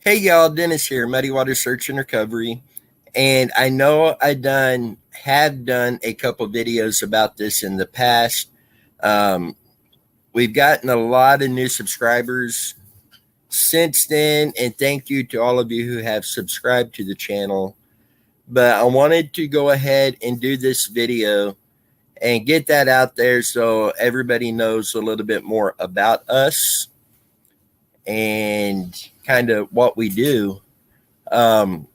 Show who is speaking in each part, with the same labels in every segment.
Speaker 1: Hey y'all, Dennis here, Muddy Water Search and Recovery. And I know have done a couple videos about this in the past. Um, we've gotten a lot of new subscribers since then, and thank you to all of you who have subscribed to the channel. But I wanted to go ahead and do this video and get that out there so everybody knows a little bit more about us and kind of what we do. Um,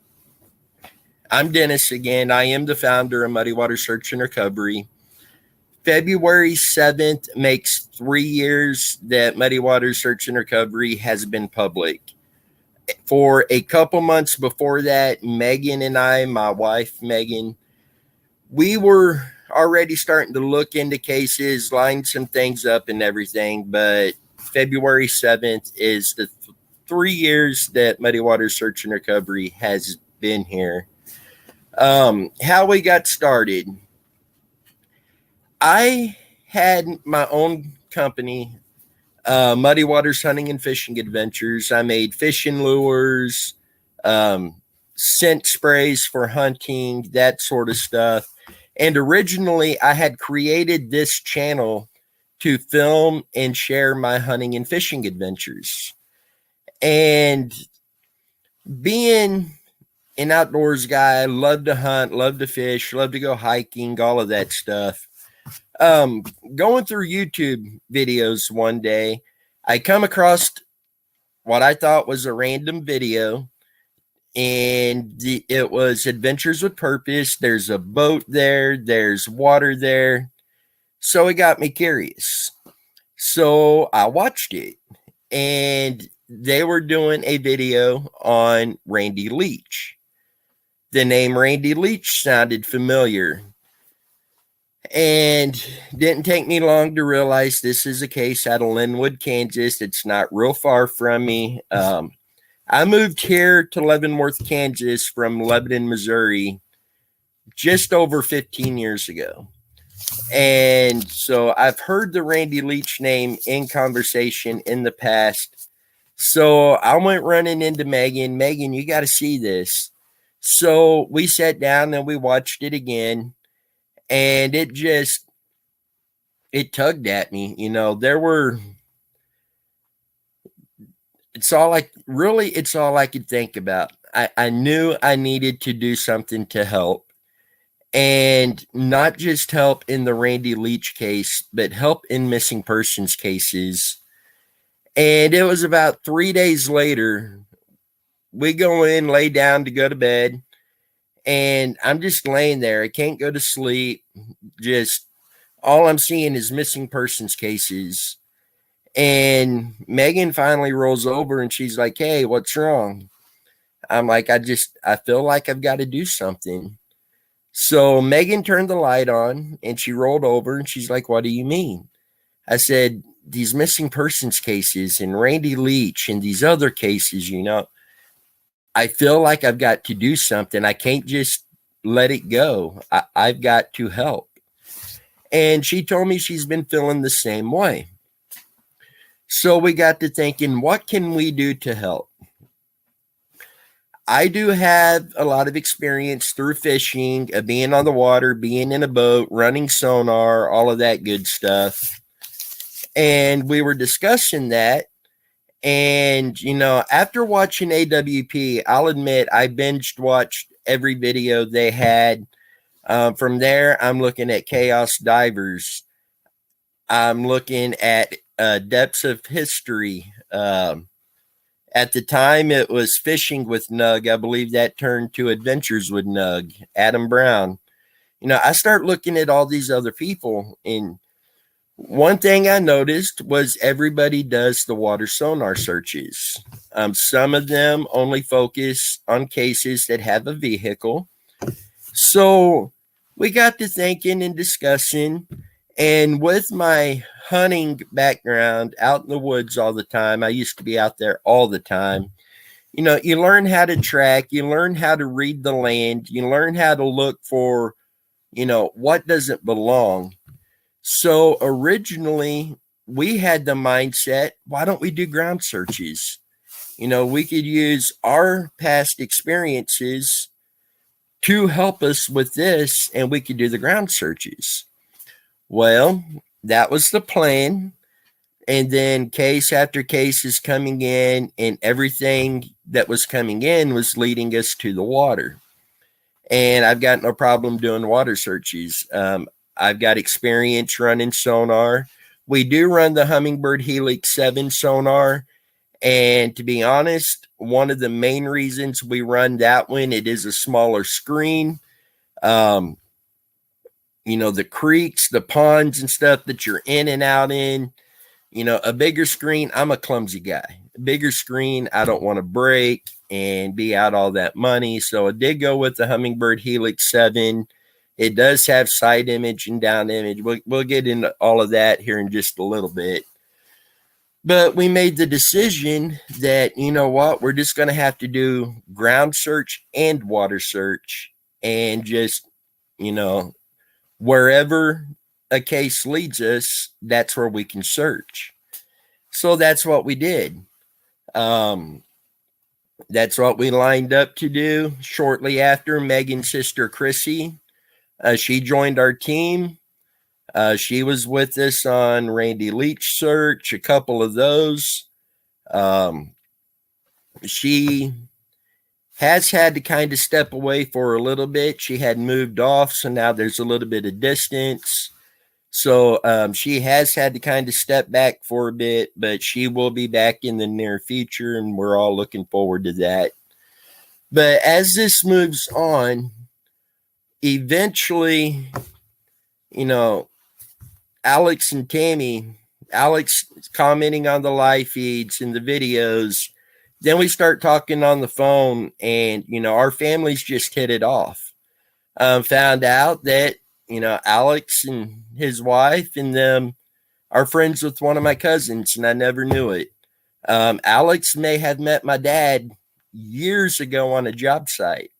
Speaker 1: I'm Dennis again. I am the founder of Muddy Water Search and Recovery. February 7th makes 3 years that Muddy Water Search and Recovery has been public. For a couple months before that, Megan and I, my wife Megan, we were already starting to look into cases, line some things up and everything. But February 7th is the 3 years that Muddy Water Search and Recovery has been here. How we got started. I had my own company, Muddy Waters Hunting and Fishing Adventures. I made fishing lures, scent sprays for hunting, that sort of stuff. And originally, I had created this channel to film and share my hunting and fishing adventures. And being an outdoors guy, love to hunt, love to fish, love to go hiking, all of that stuff. Going through YouTube videos one day, I come across what I thought was a random video, and it was Adventures with Purpose. There's a boat there, there's water there. So it got me curious. So I watched it, and they were doing a video on Randy Leach. The name Randy Leach sounded familiar. And didn't take me long to realize this is a case out of Linwood, Kansas. It's not real far from me. I moved here to Leavenworth, Kansas from Lebanon, Missouri, just over 15 years ago. And so I've heard the Randy Leach name in conversation in the past. So I went running into Megan. Megan, you got to see this. So we sat down and we watched it again, and it tugged at me. It's all I could think about. I knew I needed to do something to help, and not just help in the Randy Leach case, but help in missing persons cases. And it was about 3 days later, we go in, lay down to go to bed, and I'm just laying there. I can't go to sleep. Just all I'm seeing is missing persons cases. And Megan finally rolls over and she's like, "Hey, what's wrong?" I'm like, I feel like I've got to do something. So Megan turned the light on and she rolled over and she's like, "What do you mean?" I said, "These missing persons cases and Randy Leach and these other cases, I feel like I've got to do something. I can't just let it go. I've got to help." And she told me she's been feeling the same way. So we got to thinking, what can we do to help? I do have a lot of experience through fishing, being on the water, being in a boat, running sonar, all of that good stuff. And we were discussing that. And, after watching AWP, I'll admit I binged watched every video they had. From there, I'm looking at Chaos Divers. I'm looking at Depths of History. At the time, it was Fishing with Nug. I believe that turned to Adventures with Nug, Adam Brown. I start looking at all these other people, and one thing I noticed was everybody does the water sonar searches. Some of them only focus on cases that have a vehicle. So we got to thinking and discussing. And with my hunting background out in the woods all the time, I used to be out there all the time. You learn how to track, you learn how to read the land, you learn how to look for, what doesn't belong. So originally we had the mindset, why don't we do ground searches? we could use our past experiences to help us with this, and we could do the ground searches. Well, that was the plan. And then case after case is coming in, and everything that was coming in was leading us to the water. And I've got no problem doing water searches. I've got experience running sonar. We do run the Humminbird Helix 7 sonar. And to be honest, one of the main reasons we run that one, it is a smaller screen. The creeks, the ponds and stuff that you're in and out in, a bigger screen, I'm a clumsy guy. A bigger screen, I don't want to break and be out all that money. So I did go with the Humminbird Helix 7. It does have side image and down image. We'll get into all of that here in just a little bit. But we made the decision that, we're just going to have to do ground search and water search, and just, wherever a case leads us, that's where we can search. So that's what we did. That's what we lined up to do. Shortly after, Megan's sister Chrissy, she joined our team. She was with us on Randy Leach search, a couple of those. She has had to kind of step away for a little bit. She had moved off, so now there's a little bit of distance. So she has had to kind of step back for a bit, but she will be back in the near future, and we're all looking forward to that. But as this moves on, eventually, Alex and Tammy, Alex commenting on the live feeds and the videos, then we start talking on the phone, and, our families just hit it off. Found out that, Alex and his wife and them are friends with one of my cousins, and I never knew it. Alex may have met my dad years ago on a job site.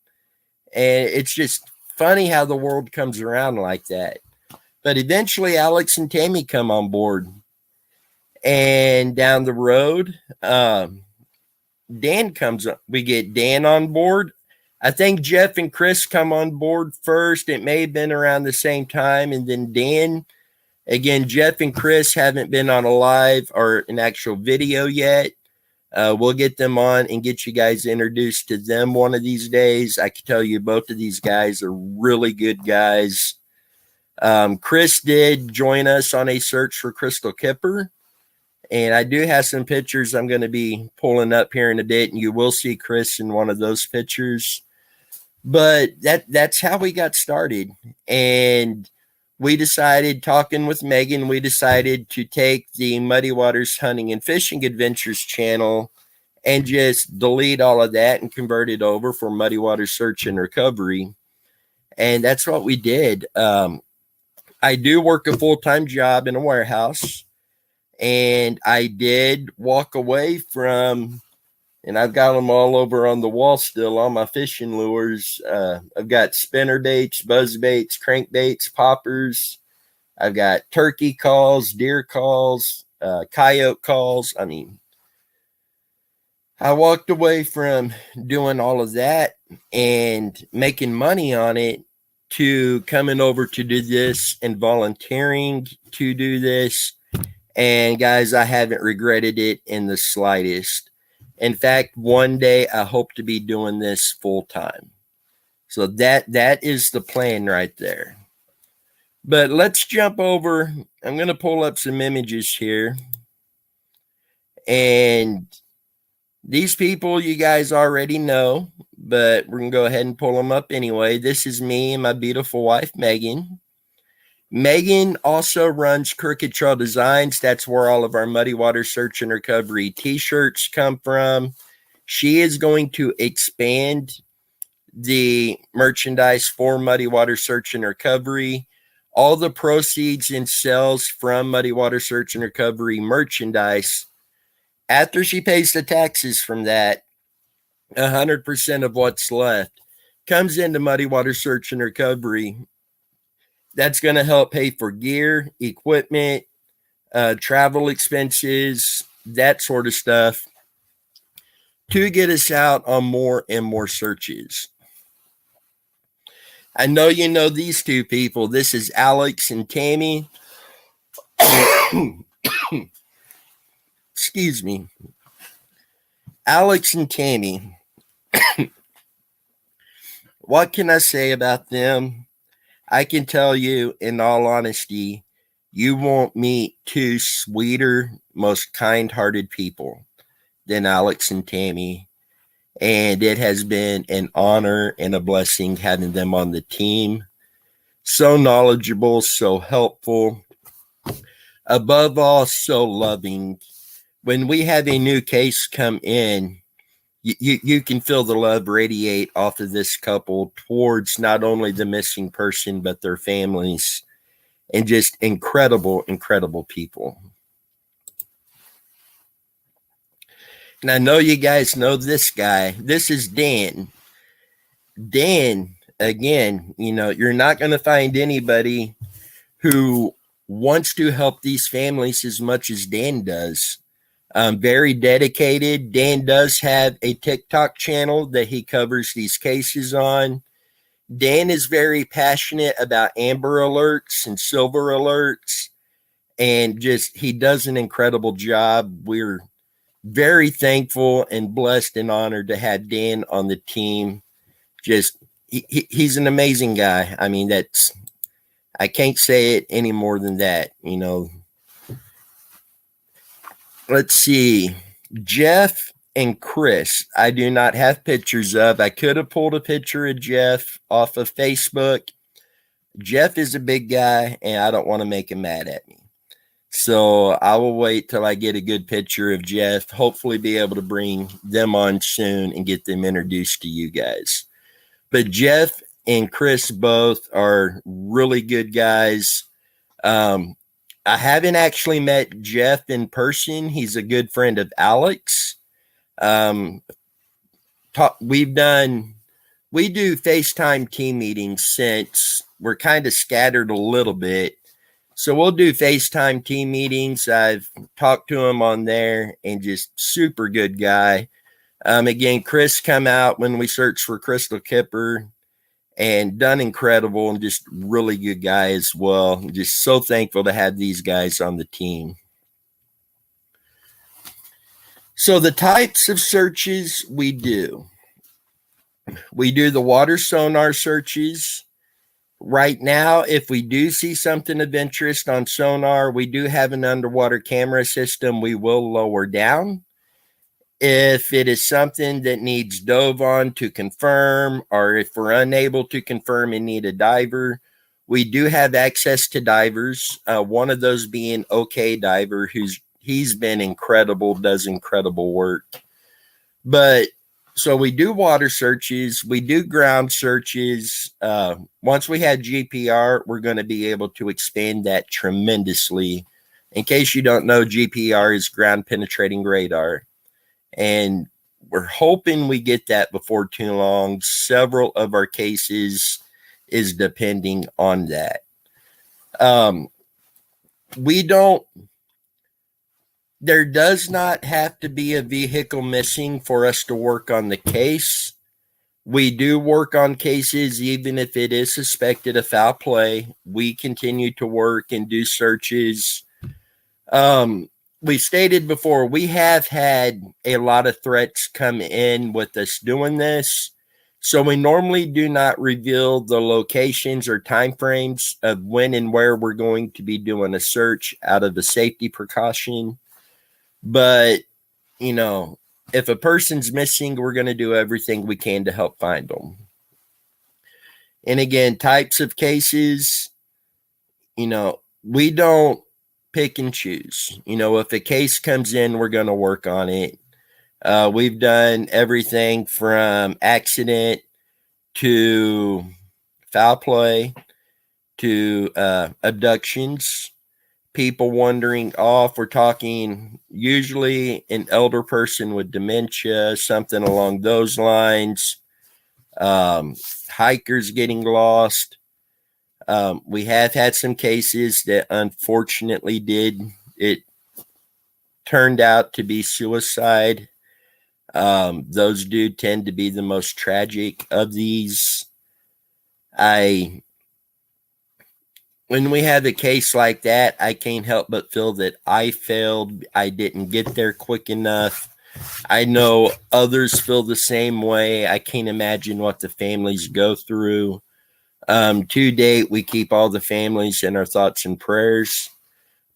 Speaker 1: And it's just funny how the world comes around like that. But eventually Alex and Tammy come on board. And down the road, Dan comes up. We get Dan on board. I think Jeff and Chris come on board first. It may have been around the same time. And then Dan, again, Jeff and Chris haven't been on a live or an actual video yet. We'll get them on and get you guys introduced to them one of these days. I can tell you both of these guys are really good guys. Chris did join us on a search for Crystal Kipper. And I do have some pictures I'm going to be pulling up here in a bit, and you will see Chris in one of those pictures. But that's how we got started. And we decided, talking with Megan, we decided to take the Muddy Waters Hunting and Fishing Adventures channel and just delete all of that and convert it over for Muddy Waters Search and Recovery. And that's what we did. I do work a full-time job in a warehouse. And I did walk away from, and I've got them all over on the wall still, all my fishing lures. I've got spinner baits, buzz baits, crankbaits, poppers. I've got turkey calls, deer calls, coyote calls. I mean, I walked away from doing all of that and making money on it to coming over to do this and volunteering to do this. And guys, I haven't regretted it in the slightest. In fact, one day I hope to be doing this full time. So that is the plan right there. But let's jump over. I'm going to pull up some images here. And these people you guys already know, but we're going to go ahead and pull them up anyway. This is me and my beautiful wife, Megan. Megan also runs Crooked Trail Designs. That's where all of our Muddy Water Search and Recovery t-shirts come from. She is going to expand the merchandise for Muddy Water Search and Recovery. All the proceeds and sales from Muddy Water Search and Recovery merchandise, after she pays the taxes from that, 100% of what's left comes into Muddy Water Search and Recovery. That's going to help pay for gear, equipment, travel expenses, that sort of stuff. to get us out on more and more searches. I know you know these two people. This is Alex and Tammy. Excuse me. Alex and Tammy. What can I say about them? I can tell you, in all honesty, you won't meet two sweeter, most kind-hearted people than Alex and Tammy. And it has been an honor and a blessing having them on the team. So knowledgeable, so helpful. Above all, so loving. When we have a new case come in, you can feel the love radiate off of this couple towards not only the missing person, but their families, and just incredible, incredible people. And I know you guys know this guy. This is Dan. Dan, again, you're not going to find anybody who wants to help these families as much as Dan does. Very dedicated. Dan does have a TikTok channel that he covers these cases on. Dan is very passionate about Amber Alerts and Silver Alerts, and just he does an incredible job. We're very thankful and blessed and honored to have Dan on the team. Just he's an amazing guy. I mean, I can't say it any more than that. Let's see. Jeff and Chris, I do not have pictures of. I could have pulled a picture of Jeff off of Facebook. Jeff is a big guy, and I don't want to make him mad at me. So I will wait till I get a good picture of Jeff, hopefully be able to bring them on soon and get them introduced to you guys. But Jeff and Chris both are really good guys. I haven't actually met Jeff in person. He's a good friend of Alex. We do FaceTime team meetings since we're kind of scattered a little bit. So we'll do FaceTime team meetings. I've talked to him on there, and just super good guy. Again, Chris come out when we searched for Crystal Kipper and done incredible, and just really good guy as well. Just so thankful to have these guys on the team. So the types of searches we do the water sonar searches. Right now, if we do see something of interest on sonar, we do have an underwater camera system we will lower down. If it is something that needs dove on to confirm, or if we're unable to confirm and need a diver, we do have access to divers. One of those being OK Diver, he's been incredible, does incredible work. But so we do water searches, we do ground searches. Once we have GPR, we're going to be able to expand that tremendously. In case you don't know, GPR is ground penetrating radar. And we're hoping we get that before too long. Several of our cases is depending on that. There does not have to be a vehicle missing for us to work on the case. We do work on cases even if it is suspected of foul play. We continue to work and do searches. We stated before, we have had a lot of threats come in with us doing this. So we normally do not reveal the locations or timeframes of when and where we're going to be doing a search out of a safety precaution. But, if a person's missing, we're going to do everything we can to help find them. And again, types of cases, we don't pick and choose. If a case comes in, we're going to work on it. We've done everything from accident to foul play to abductions. People wandering off. We're talking usually an elder person with dementia, something along those lines. Hikers getting lost. We have had some cases that unfortunately it turned out to be suicide. Those do tend to be the most tragic of these. When we have a case like that, I can't help but feel that I failed. I didn't get there quick enough. I know others feel the same way. I can't imagine what the families go through. To date, we keep all the families in our thoughts and prayers.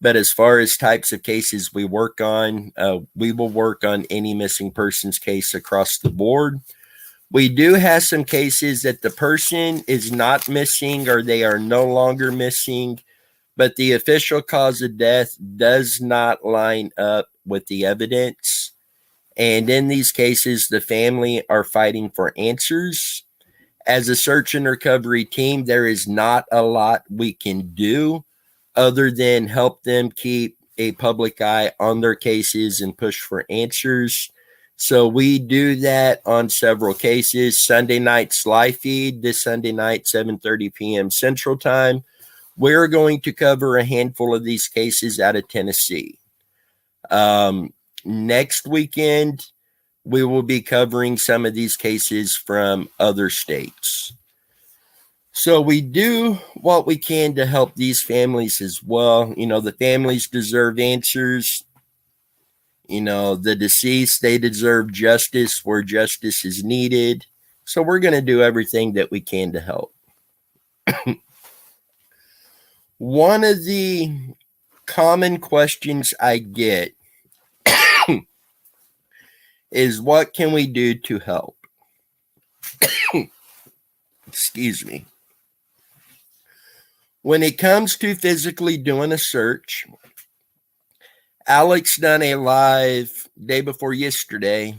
Speaker 1: But as far as types of cases we work on, we will work on any missing persons case across the board. We do have some cases that the person is not missing or they are no longer missing, but the official cause of death does not line up with the evidence. And in these cases, the family are fighting for answers. As a search and recovery team, there is not a lot we can do other than help them keep a public eye on their cases and push for answers. So we do that on several cases. Sunday night's live feed, this Sunday night, 7:30 p.m. Central Time. We're going to cover a handful of these cases out of Tennessee. Next weekend, we will be covering some of these cases from other states. So we do what we can to help these families as well. You know, the families deserve answers. You know, the deceased, they deserve justice where justice is needed. So we're going to do everything that we can to help. One of the common questions I get is, what can we do to help? Excuse me. When it comes to physically doing a search, Alex done a live day before yesterday,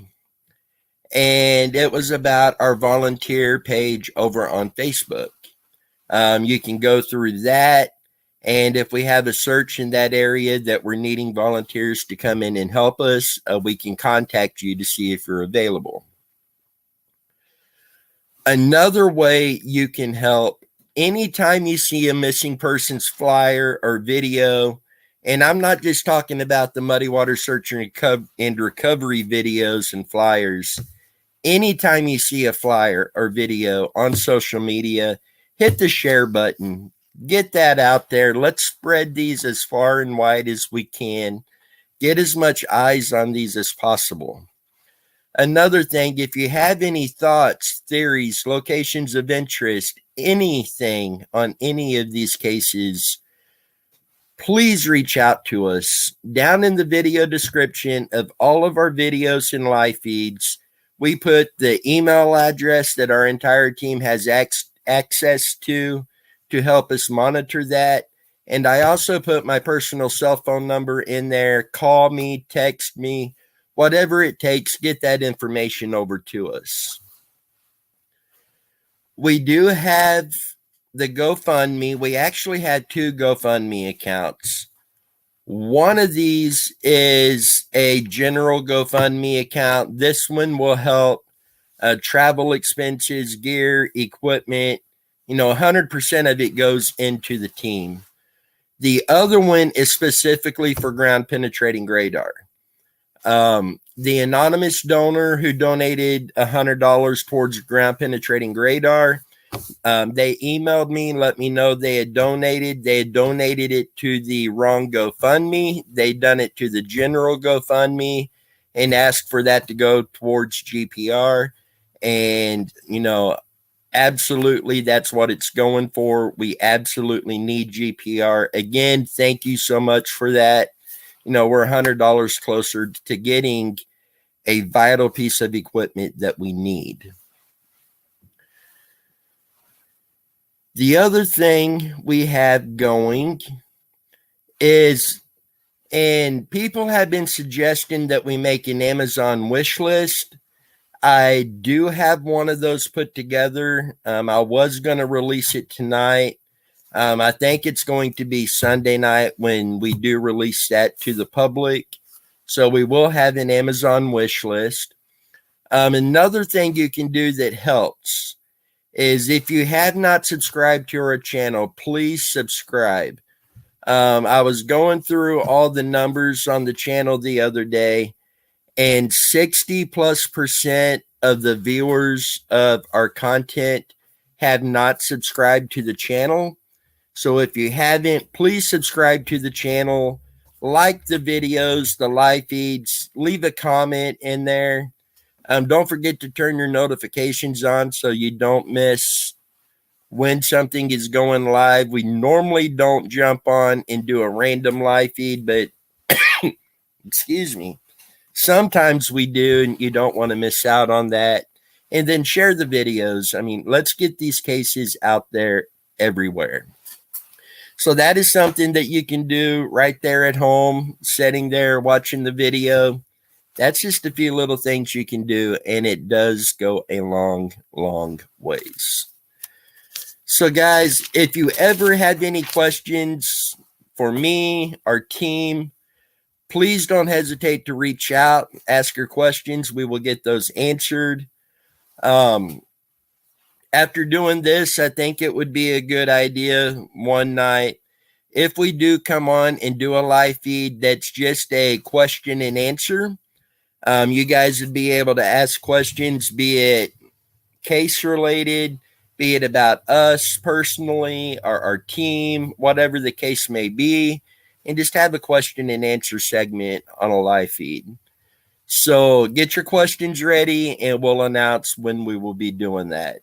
Speaker 1: and it was about our volunteer page over on Facebook. You can go through that, and if we have a search in that area that we're needing volunteers to come in and help us, we can contact you to see if you're available. Another way you can help, anytime you see a missing persons flyer or video, and I'm not just talking about the Muddy Water Search and Recovery videos and flyers. Anytime you see a flyer or video on social media, hit the share button. Get that out there. Let's spread these as far and wide as we can. Get as much eyes on these as possible. Another thing, if you have any thoughts, theories, locations of interest, anything on any of these cases, please reach out to us. Down in the video description of all of our videos and live feeds, we put the email address that our entire team has access to help us monitor that. And I also put my personal cell phone number in there. Call me, text me, whatever it takes, get that information over to us. We do have the GoFundMe. We actually had 2 GoFundMe accounts. One of these is a general GoFundMe account. This one will help travel expenses, gear, equipment. 100% of it goes into the team. The other one is specifically for ground penetrating radar. The anonymous donor who donated $100 towards ground penetrating radar, they emailed me and let me know they had donated. They had donated it to the wrong GoFundMe. They'd done it to the general GoFundMe and asked for that to go towards GPR. And, absolutely, that's what it's going for. We absolutely need GPR. Again, thank you so much for that. We're $100 closer to getting a vital piece of equipment that we need. The other thing we have going is, and people have been suggesting that we make an Amazon wish list. I do have one of those put together. I was going to release it tonight. I think it's going to be Sunday night when we do release that to the public. So we will have an Amazon wish list. Another thing you can do that helps is, if you have not subscribed to our channel, please subscribe. I was going through all the numbers on the channel the other day, and 60+% of the viewers of our content have not subscribed to the channel. So if you haven't, please subscribe to the channel, like the videos, the live feeds, leave a comment in there. Don't forget to turn your notifications on so you don't miss when something is going live. We normally don't jump on and do a random live feed, but excuse me, sometimes we do, and you don't want to miss out on that. And then share the videos. I mean, let's get these cases out there everywhere. So that is something that you can do right there at home, sitting there watching the video. That's just a few little things you can do, and it does go a long, long ways. So, guys, if you ever have any questions for me, our team, please don't hesitate to reach out, ask your questions. We will get those answered. After doing this, I think it would be a good idea one night, if we do come on and do a live feed that's just a question and answer. You guys would be able to ask questions, be it case related, be it about us personally, our team, whatever the case may be, and just have a question and answer segment on a live feed. So get your questions ready, and we'll announce when we will be doing that.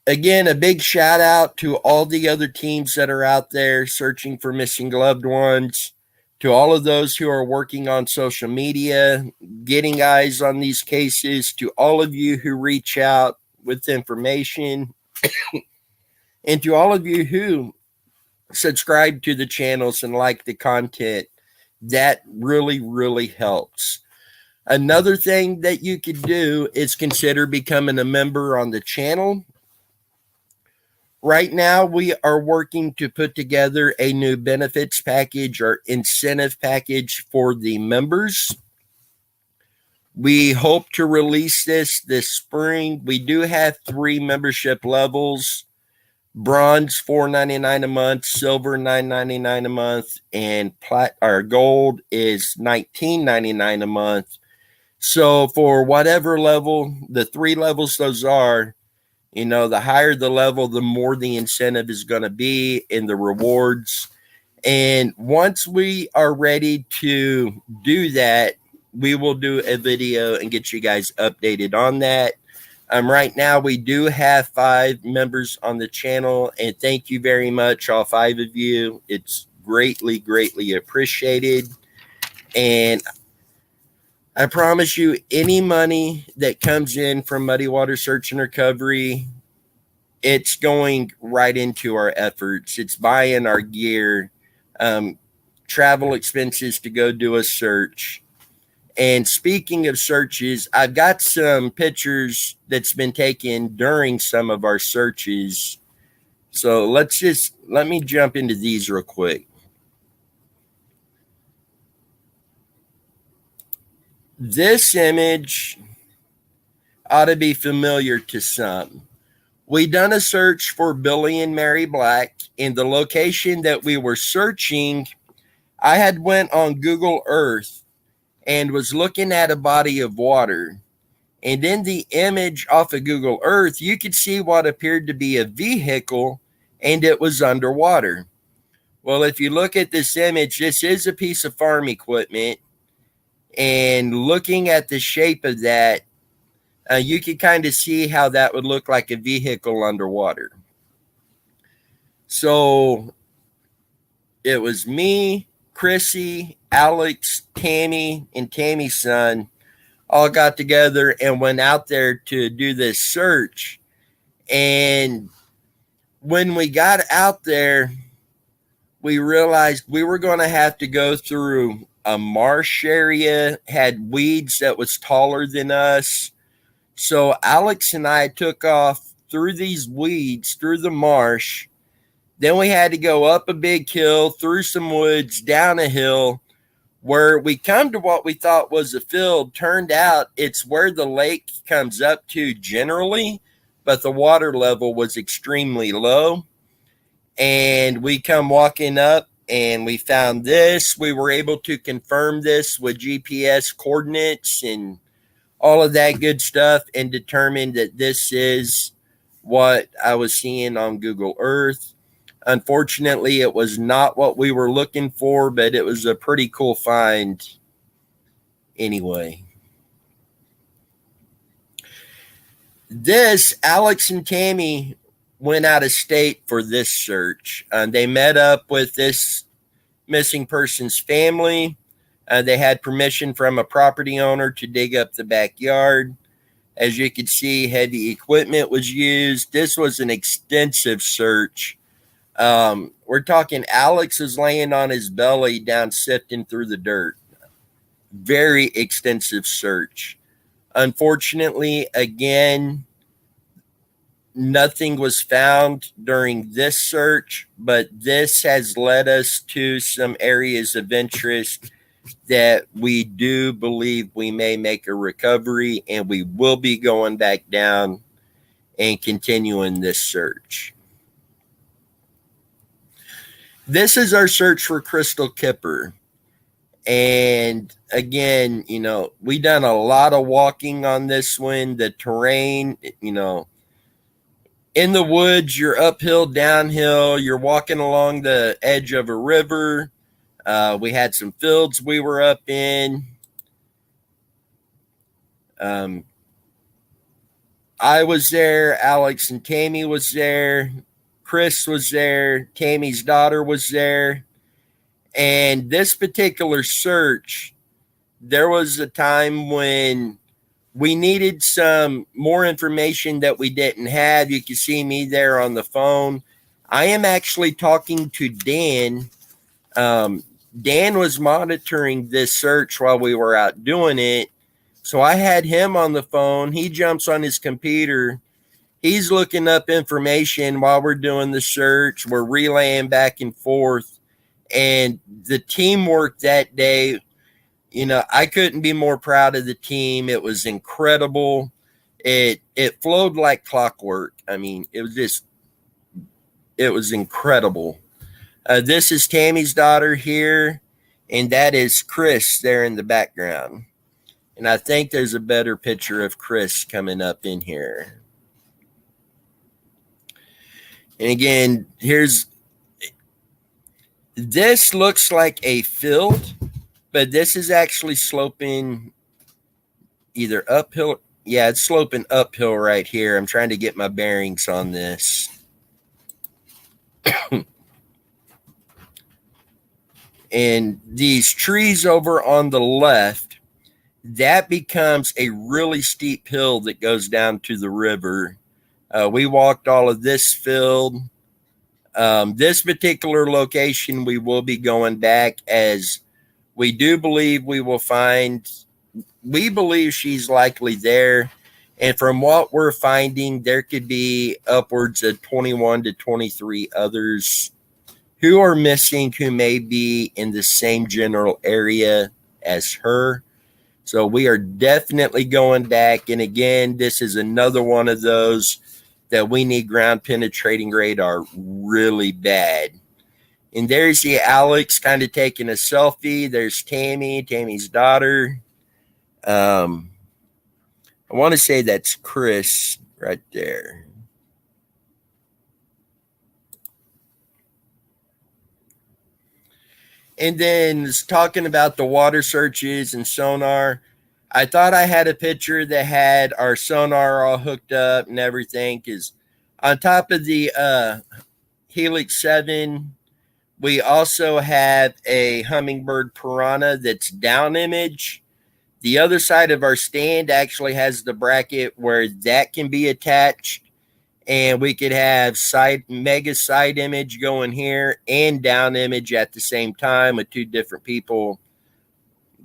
Speaker 1: Again, a big shout out to all the other teams that are out there searching for missing loved ones, to all of those who are working on social media, getting eyes on these cases, to all of you who reach out with information, and to all of you who subscribe to the channels and like the content. That really, really helps. Another thing that you could do is consider becoming a member on the channel. Right now, we are working to put together a new benefits package or incentive package for the members. We hope to release this spring. We do have 3 membership levels: bronze $4.99 a month, silver $9.99 a month, and gold is $19.99 a month. So for whatever level, the 3 levels those are, the higher the level, the more the incentive is going to be in the rewards. And once we are ready to do that, we will do a video and get you guys updated on that. Right now, we do have 5 members on the channel, and thank you very much, all 5 of you. It's greatly, greatly appreciated. And I promise you, any money that comes in from Muddy Water Search and Recovery, it's going right into our efforts. It's buying our gear, travel expenses to go do a search. And speaking of searches, I've got some pictures that's been taken during some of our searches. So let me jump into these real quick. This image ought to be familiar to some. We done a search for Billy and Mary Black, and the location that we were searching, I had went on Google Earth and was looking at a body of water. And in the image off of Google Earth, you could see what appeared to be a vehicle, and it was underwater. Well, if you look at this image, this is a piece of farm equipment. And looking at the shape of that, you can kind of see how that would look like a vehicle underwater. So it was me, Chrissy, Alex, Tammy, and Tammy's son all got together and went out there to do this search. And when we got out there, we realized we were going to have to go through a marsh area, had weeds that was taller than us. So Alex and I took off through these weeds, through the marsh. Then we had to go up a big hill, through some woods, down a hill, where we come to what we thought was a field. Turned out it's where the lake comes up to generally, but the water level was extremely low. And we come walking up and we found this. We were able to confirm this with GPS coordinates and all of that good stuff and determined that this is what I was seeing on Google Earth. Unfortunately, it was not what we were looking for, but it was a pretty cool find anyway. This, Alex and Tammy went out of state for this search. They met up with this missing person's family. They had permission from a property owner to dig up the backyard. As you can see, heavy equipment was used. This was an extensive search. We're talking Alex is laying on his belly down sifting through the dirt. Very extensive search. Unfortunately, again, nothing was found during this search, but this has led us to some areas of interest that we do believe we may make a recovery, and we will be going back down and continuing this search. This is our search for Crystal Kipper. And again, we done a lot of walking on this one. The terrain, in the woods, you're uphill, downhill, you're walking along the edge of a river. We had some fields we were up in. I was there. Alex and Tammy was there. Chris was there. Tammy's daughter was there. And this particular search, there was a time when we needed some more information that we didn't have. You can see me there on the phone. I am actually talking to Dan. Dan was monitoring this search while we were out doing it. So I had him on the phone. He jumps on his computer. He's looking up information while we're doing the search. We're relaying back and forth. And the teamwork that day, I couldn't be more proud of the team. It was incredible. It flowed like clockwork. I mean, it was incredible. This is Tammy's daughter here, and that is Chris there in the background. And I think there's a better picture of Chris coming up in here. And again, this looks like a field, but this is actually sloping either uphill. Yeah, it's sloping uphill right here. I'm trying to get my bearings on this. And these trees over on the left, that becomes a really steep hill that goes down to the river. We walked all of this field. This particular location, we will be going back, as we do believe we believe she's likely there. And from what we're finding, there could be upwards of 21 to 23 others who are missing, who may be in the same general area as her. So we are definitely going back. And again, this is another one of those that we need ground penetrating radar really bad. And there's the Alex kind of taking a selfie. There's Tammy's daughter. I want to say that's Chris right there. And then talking about the water searches and sonar, I thought I had a picture that had our sonar all hooked up and everything, because on top of the Helix 7, we also have a hummingbird piranha that's down image. The other side of our stand actually has the bracket where that can be attached, and we could have mega side image going here and down image at the same time with two different people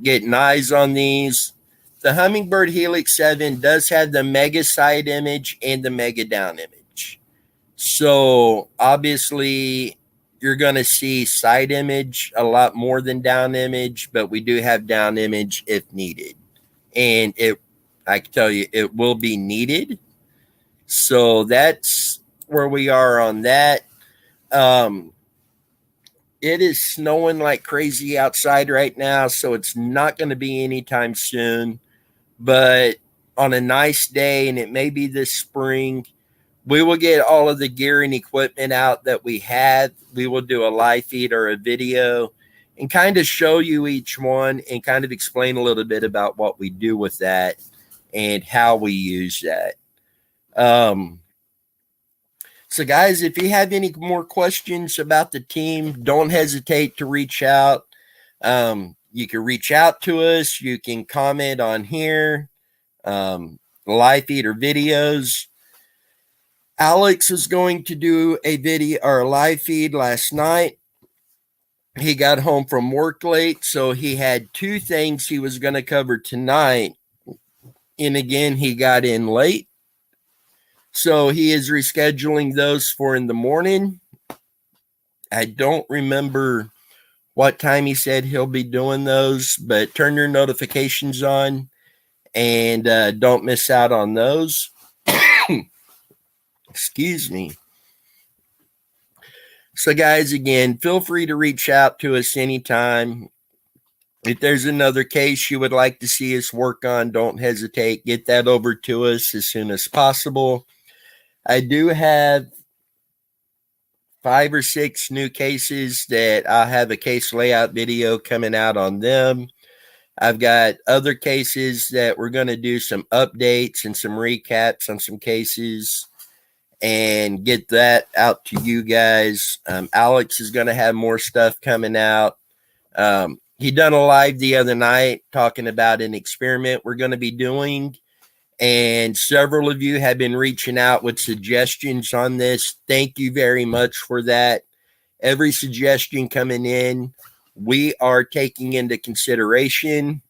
Speaker 1: getting eyes on these. The Hummingbird Helix 7 does have the mega side image and the mega down image. So obviously you're going to see side image a lot more than down image, but we do have down image if needed. And I can tell you, it will be needed. So that's where we are on that. it is snowing like crazy outside right now, so it's not going to be anytime soon. But on a nice day, and it may be this spring, we will get all of the gear and equipment out that we have. We will do a live feed or a video and kind of show you each one and kind of explain a little bit about what we do with that and how we use that. So, guys, if you have any more questions about the team, don't hesitate to reach out. You can reach out to us. You can comment on here, live feed or videos. Alex was going to do a video or a live feed last night. He got home from work late, so he had two things he was going to cover tonight. And again, he got in late. So he is rescheduling those for in the morning. I don't remember what time he said he'll be doing those, but turn your notifications on and don't miss out on those. Excuse me. So, guys, again, feel free to reach out to us anytime. If there's another case you would like to see us work on, don't hesitate. Get that over to us as soon as possible. I do have 5 or 6 new cases that I'll have a case layout video coming out on them. I've got other cases that we're going to do some updates and some recaps on some cases and get that out to you guys. Alex is going to have more stuff coming out. He done a live the other night talking about an experiment we're going to be doing. And several of you have been reaching out with suggestions on this. Thank you very much for that. Every suggestion coming in, we are taking into consideration.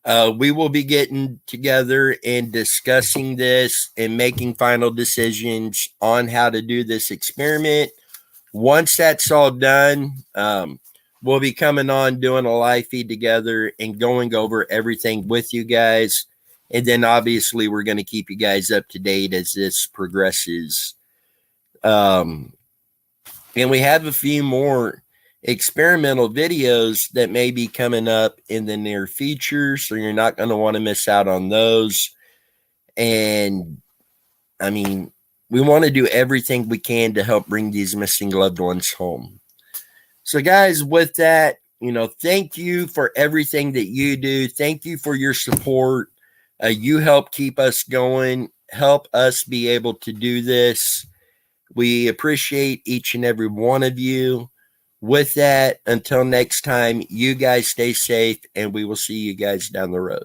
Speaker 1: We will be getting together and discussing this and making final decisions on how to do this experiment. Once that's all done, we'll be coming on doing a live feed together and going over everything with you guys. And then obviously we're going to keep you guys up to date as this progresses. And we have a few more experimental videos that may be coming up in the near future, so you're not going to want to miss out on those. And I mean, we want to do everything we can to help bring these missing loved ones home. So, guys, with that, thank you for everything that you do. Thank you for your support. You help keep us going, help us be able to do this. We appreciate each and every one of you. With that, until next time, you guys stay safe, and we will see you guys down the road.